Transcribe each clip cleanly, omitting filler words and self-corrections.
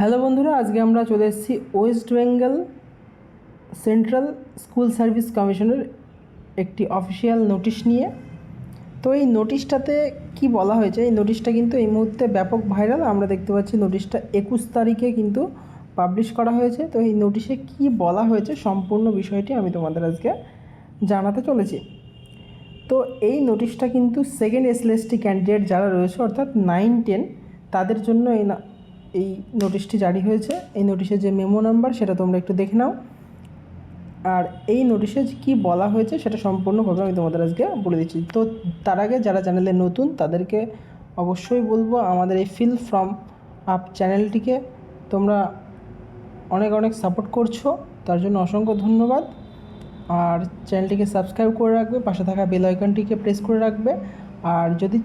Hello বন্ধুরা, আজকে আমরা চলে এসেছি West Bengal central school service কমিশনের একটি অফিসিয়াল নোটিশ নিয়ে। তো এই নোটিশটাতে কি বলা হয়েছে, এই নোটিশটা কিন্তু এই মুহূর্তে ব্যাপক ভাইরাল। আমরা দেখতে পাচ্ছি নোটিশটা 21 তারিখে কিন্তু পাবলিশ করা হয়েছে। তো এই নোটিশে কি বলা হয়েছে সম্পূর্ণ বিষয়টি আমি তোমাদের আজকে জানাতে চলেছি। তো এই নোটিশটা কিন্তু সেকেন্ড এসএলএসটি ক্যান্ডিডেট যারা রয়েছে অর্থাৎ 9-10 তাদের জন্য এই নোটিশটি জারি হয়েছে। এই নোটিশের যে মেমো নাম্বার সেটা তোমরা একটু দেখে নাও। আর এই নোটিশে কী বলা হয়েছে সেটা সম্পূর্ণভাবে আমি তোমাদের আজকে বলে দিচ্ছি। তো তার আগে যারা চ্যানেলে নতুন তাদেরকে অবশ্যই বলবো, আমাদের এই ফিল ফ্রম আপ চ্যানেলটিকে তোমরা অনেক অনেক সাপোর্ট করছো, তার জন্য অসংখ্য ধন্যবাদ। আর চ্যানেলটিকে সাবস্ক্রাইব করে রাখবে, পাশে থাকা বেল আইকনটিকে প্রেস করে রাখবে, আর যদি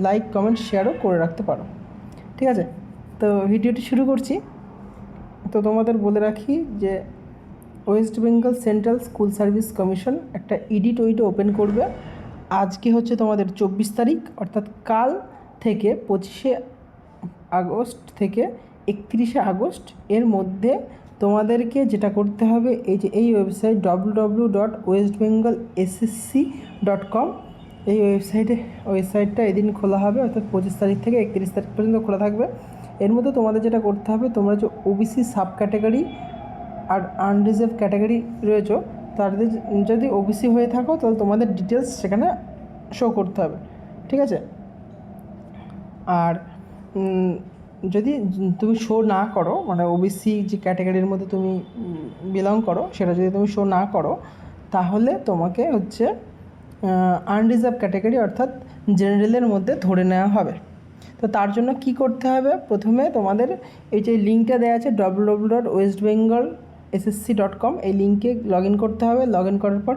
লাইক কমেন্ট শেয়ারও করে রাখতে পারো। ঠিক আছে, তো ভিডিওটি শুরু করছি। তো তোমাদের বলে রাখি যে West Bengal central school service commission একটা এডিট ওপেন করবে। আজকে হচ্ছে তোমাদের 24 তারিখ, অর্থাৎ কাল থেকে 25শে আগস্ট থেকে 31শে আগস্ট এর মধ্যে তোমাদেরকে যেটা করতে হবে, এই ওয়েবসাইট www.westbengalssc.com এই ওয়েবসাইটটা এদিন খোলা হবে, অর্থাৎ 25 তারিখ থেকে 31 তারিখ পর্যন্ত খোলা থাকবে। এর মধ্যে তোমাদের যেটা করতে হবে, তোমরা যে ওবিসি সাব ক্যাটাগরি আর আনরিজার্ভ ক্যাটাগরি রয়েছে, তাদের যদি ওবিসি হয়ে থাকো তাহলে তোমাদের ডিটেলস সেখানে শো করতে হবে। ঠিক আছে, আর যদি তুমি শো না করো, মানে ওবিসি যে ক্যাটাগরির মধ্যে তুমি বিলং করো সেটা যদি তুমি শো না করো, তাহলে তোমাকে হচ্ছে আনরিজার্ভ ক্যাটাগরি অর্থাৎ জেনারেলের মধ্যে ধরে নেওয়া হবে। তো তার জন্য কি করতে হবে, প্রথমে তোমাদের এই যে লিঙ্কটা দেওয়া আছে www.westbengalssc.com এই লিঙ্কে লগ ইন করতে হবে। লগ ইন করার পর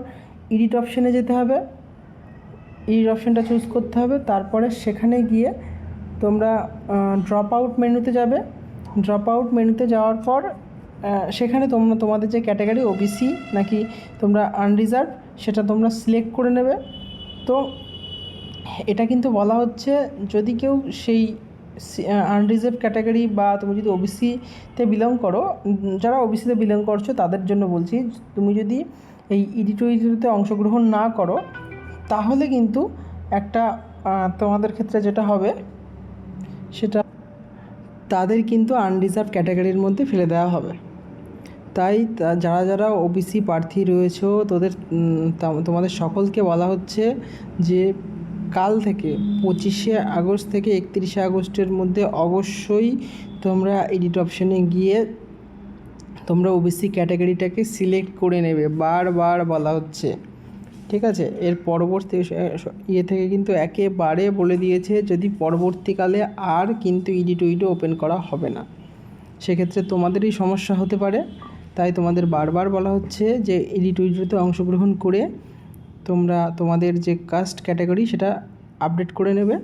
এডিট অপশানে যেতে হবে, এডিট অপশানটা চুজ করতে হবে। তারপরে সেখানে গিয়ে তোমরা ড্রপ আউট মেনুতে যাবে। ড্রপ আউট মেনুতে যাওয়ার পর সেখানে তোমাদের যে ক্যাটাগরি ওবিসি নাকি তোমরা আনরিজার্ভ সেটা তোমরা সিলেক্ট করে নেবে। তো এটা কিন্তু বলা হচ্ছে, যদি কেউ সেই আনরিজার্ভ ক্যাটাগরি বা তুমি যদি ওবিসিতে বিলং করো, যারা ওবিসিতে বিলং করছো তাদের জন্য বলছি, তুমি যদি এই এডিটোরিয়ালতে অংশগ্রহণ না করো তাহলে কিন্তু একটা তোমাদের ক্ষেত্রে যেটা হবে সেটা তাদের কিন্তু আনরিজার্ভ ক্যাটাগরির মধ্যে ফেলে দেওয়া হবে। তাই যারা ওবিসি প্রার্থী রয়েছে তোমাদের সকলকে বলা হচ্ছে যে কাল থেকে 25শে আগস্ট থেকে 31শে আগস্টের মধ্যে অবশ্যই তোমরা এডিট অপশানে গিয়ে তোমরা ওবিসি ক্যাটাগরিটাকে সিলেক্ট করে নেবে, বারবার বলা হচ্ছে। ঠিক আছে, এর পরবর্তী থেকে কিন্তু একেবারে বলে দিয়েছে, যদি পরবর্তীকালে আর কিন্তু এডিট ওপেন করা হবে না, সেক্ষেত্রে তোমাদেরই সমস্যা হতে পারে। তাই তোমাদের বারবার বলা হচ্ছে যে এডিটোরিয়ালতে অংশগ্রহণ করে তোমরা তোমাদের যে কাস্ট ক্যাটাগরি সেটা আপডেট করে নেবে,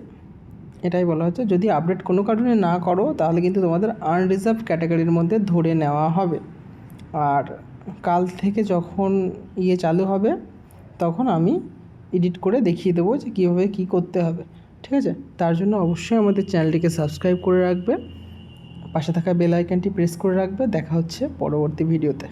এটাই বলা হচ্ছে। যদি আপডেট কোনো কারণে না করো তাহলে কিন্তু তোমাদের আনরিজার্ভ ক্যাটাগরির মধ্যে ধরে নেওয়া হবে। আর কাল থেকে যখন চালু হবে তখন আমি এডিট করে দেখিয়ে দেবো যে কীভাবে কী করতে হবে। ঠিক আছে, তার জন্য অবশ্যই আমাদের চ্যানেলটিকে সাবস্ক্রাইব করে রাখবে, পাশে থাকা বেল আইকনটি প্রেস করে রাখবে। দেখা হচ্ছে পরবর্তী ভিডিওতে।